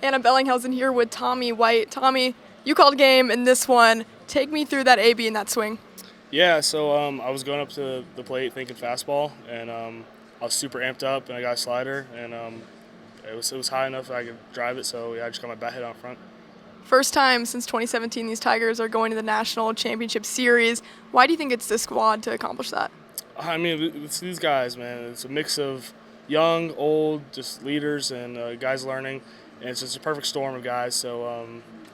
Anna Bellinghausen here with Tommy White. Tommy, you called game in this one. Take me through that AB and that swing. Yeah, so I was going up to the plate thinking fastball, and I was super amped up, and I got a slider, and it was high enough that I could drive it, so yeah, I just got my bat hit on front. First time since 2017 these Tigers are going to the National Championship Series. Why do you think it's this squad to accomplish that? I mean, it's these guys, man. It's a mix of young, old, just leaders and guys learning, and it's just a perfect storm of guys. So,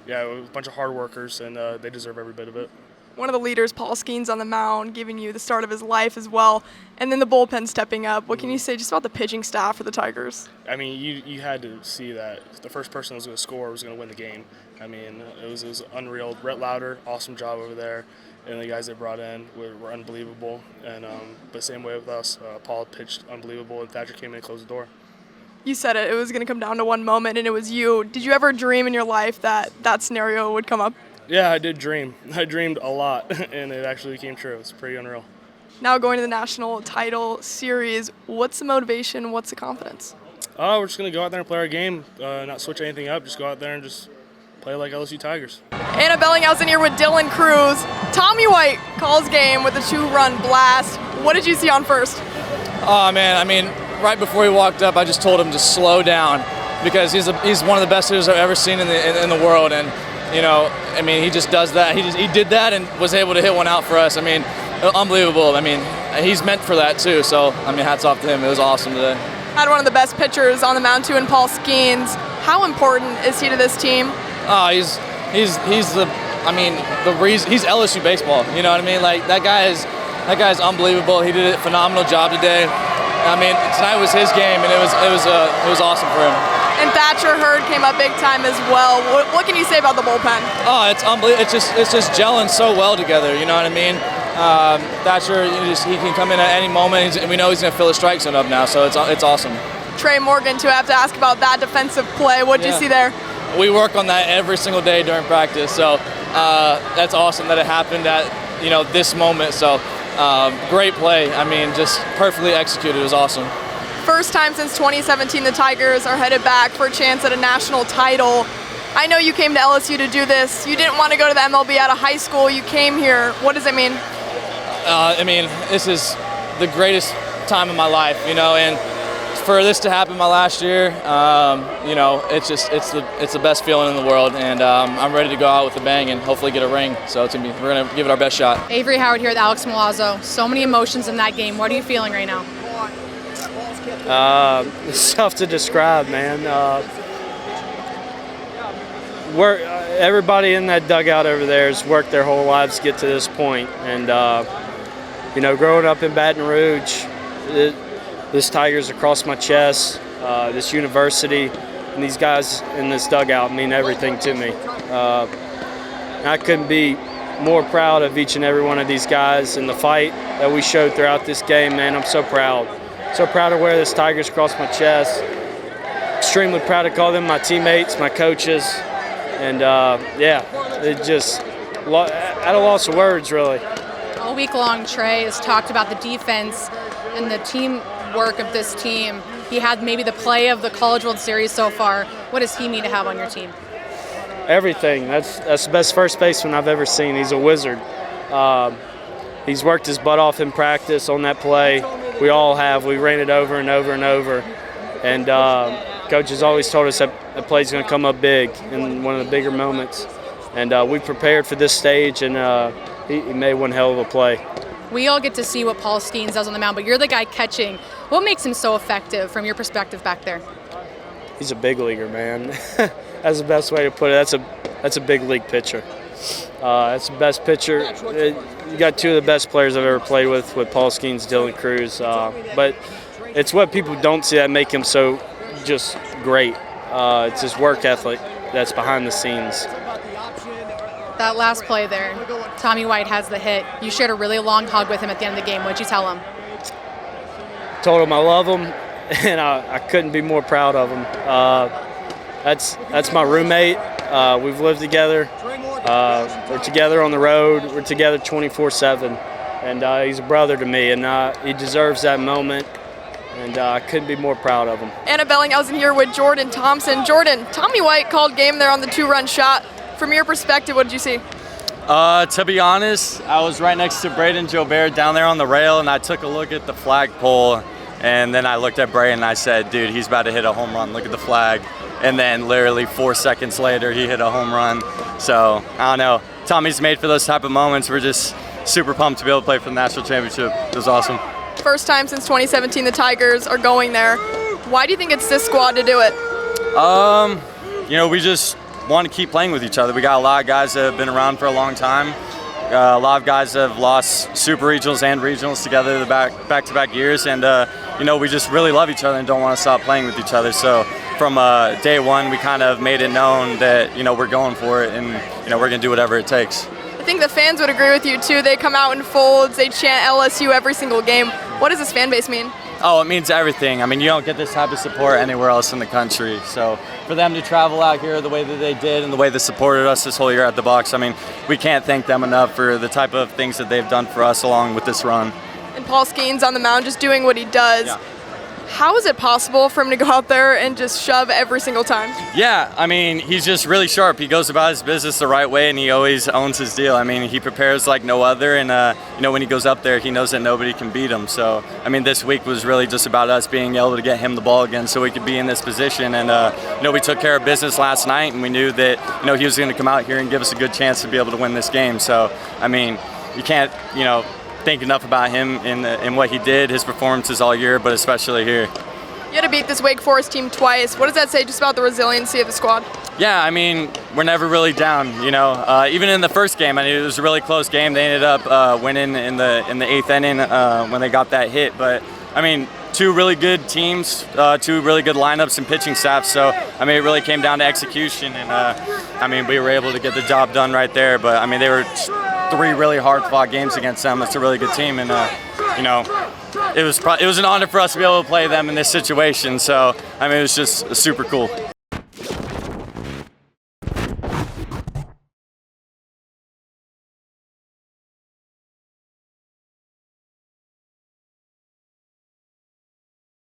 yeah, a bunch of hard workers, and they deserve every bit of it. One of the leaders, Paul Skeens, on the mound, giving you the start of his life as well, and then the bullpen stepping up. What can you say just about the pitching staff for the Tigers? I mean, you had to see that the first person that was going to score was going to win the game. I mean, it was unreal. Rhett Lauder, awesome job over there, and the guys they brought in were unbelievable. And but same way with us, Paul pitched unbelievable, and Thatcher came in and closed the door. You said it was going to come down to one moment, and it was you. Did you ever dream in your life that that scenario would come up? Yeah, I did dream. I dreamed a lot, and it actually came true. It's pretty unreal. Now going to the National Title Series, what's the motivation? What's the confidence? We're just going to go out there and play our game, not switch anything up, just go out there and just play like LSU Tigers. Anna Bellinghausen here with Dylan Cruz. Tommy White calls game with a 2-run blast. What did you see on first? Oh, man, I mean, right before he walked up, I just told him to slow down because he's one of the best hitters I've ever seen in the world. And you know, I mean, he just does that. He did that and was able to hit one out for us. I mean, unbelievable. I mean, he's meant for that too. So, I mean, hats off to him. It was awesome today. Had one of the best pitchers on the mound too in Paul Skeens. How important is he to this team? Oh, he's the, I mean, the reason he's LSU baseball. You know what I mean? Like that guy is unbelievable. He did a phenomenal job today. I mean, tonight was his game, and it was awesome for him. And Thatcher Hurd came up big time as well. What can you say about the bullpen? Oh, it's unbelievable. It's just gelling so well together. You know what I mean? Thatcher, he can come in at any moment. We know he's going to fill a strike zone up now, so it's awesome. Trey Morgan, too. I have to ask about that defensive play. What did you see there? We work on that every single day during practice, so that's awesome that it happened at this moment. So great play. I mean, just perfectly executed. It was awesome. First time since 2017 the Tigers are headed back for a chance at a national title. I know you came to LSU to do this. You didn't want to go to the MLB out of high school. You came here. What does it mean? I mean, this is the greatest time of my life, and for this to happen my last year, it's the best feeling in the world, and I'm ready to go out with a bang and hopefully get a ring. So we're gonna give it our best shot. Avery Howard here with Alex Milazzo. So many emotions in that game. What are you feeling right now? It's tough to describe, man. Everybody in that dugout over there has worked their whole lives to get to this point, and growing up in Baton Rouge, this Tigers across my chest, this university, and these guys in this dugout mean everything to me. I couldn't be more proud of each and every one of these guys and the fight that we showed throughout this game, man. I'm so proud. So proud to wear this Tigers across my chest. Extremely proud to call them my teammates, my coaches, and it just at a loss of words, really. All week long, Trey has talked about the defense and the teamwork of this team. He had maybe the play of the College World Series so far. What does he mean to have on your team? Everything. That's the best first baseman I've ever seen. He's a wizard. He's worked his butt off in practice on that play. We all have. We ran it over and over and over. And Coach has always told us that the play's going to come up big in one of the bigger moments. And we prepared for this stage, and he made one hell of a play. We all get to see what Paul Skeens does on the mound, but you're the guy catching. What makes him so effective from your perspective back there? He's a big leaguer, man. That's the best way to put it. That's a big league pitcher. That's the best pitcher. You got two of the best players I've ever played with Paul Skeens, Dylan Cruz. But it's what people don't see that make him so just great. It's his work ethic that's behind the scenes. That last play there, Tommy White has the hit. You shared a really long hug with him at the end of the game. What'd you tell him? Told him I love him, and I couldn't be more proud of him. That's my roommate. We've lived together. We're together on the road. We're together 24/7, and he's a brother to me, and he deserves that moment. and I couldn't be more proud of them. Anna Bellinghausen here with Jordan Thompson. Jordan, Tommy White called game there on the 2-run shot. From your perspective, what did you see? To be honest, I was right next to Braden Jobert down there on the rail, and I took a look at the flagpole, and then I looked at Braden and I said, dude, he's about to hit a home run. Look at the flag. And then literally 4 seconds later, he hit a home run. So, I don't know. Tommy's made for those type of moments. We're just super pumped to be able to play for the national championship. It was awesome. First time since 2017 the Tigers are going there. Why do you think it's this squad to do it? You know, we just want to keep playing with each other. We got a lot of guys that have been around for a long time. A lot of guys have lost super regionals and regionals together the back-to-back years, and you know, we just really love each other and don't want to stop playing with each other. So from day one, we kind of made it known that, you know, we're going for it, and, you know, we're going to do whatever it takes. I think the fans would agree with you too. They come out in folds, they chant LSU every single game. What does this fan base mean? Oh, it means everything. I mean, you don't get this type of support anywhere else in the country. So for them to travel out here the way that they did and the way they supported us this whole year at the box, I mean, we can't thank them enough for the type of things that they've done for us along with this run. And Paul Skeen's on the mound just doing what he does. Yeah. How is it possible for him to go out there and just shove every single time? Yeah, I mean, he's just really sharp. He goes about his business the right way, and he always owns his deal. I mean, he prepares like no other, and you know, when he goes up there, he knows that nobody can beat him. So, I mean, this week was really just about us being able to get him the ball again so we could be in this position. And you know, we took care of business last night, and we knew that, you know, he was going to come out here and give us a good chance to be able to win this game. So, I mean, you can't, you know, think enough about him in what he did, his performances all year, but especially here. You had to beat this Wake Forest team twice. What does that say just about the resiliency of the squad? Yeah, I mean, we're never really down, you know. Even in the first game, I mean, it was a really close game. They ended up winning in the 8th inning when they got that hit. But, I mean, two really good teams, two really good lineups and pitching staffs. So, I mean, it really came down to execution. And, I mean, we were able to get the job done right there. But, I mean, they were 3 really hard-fought games against them. It's a really good team. And, you know, it was an honor for us to be able to play them in this situation. So, I mean, it was just super cool.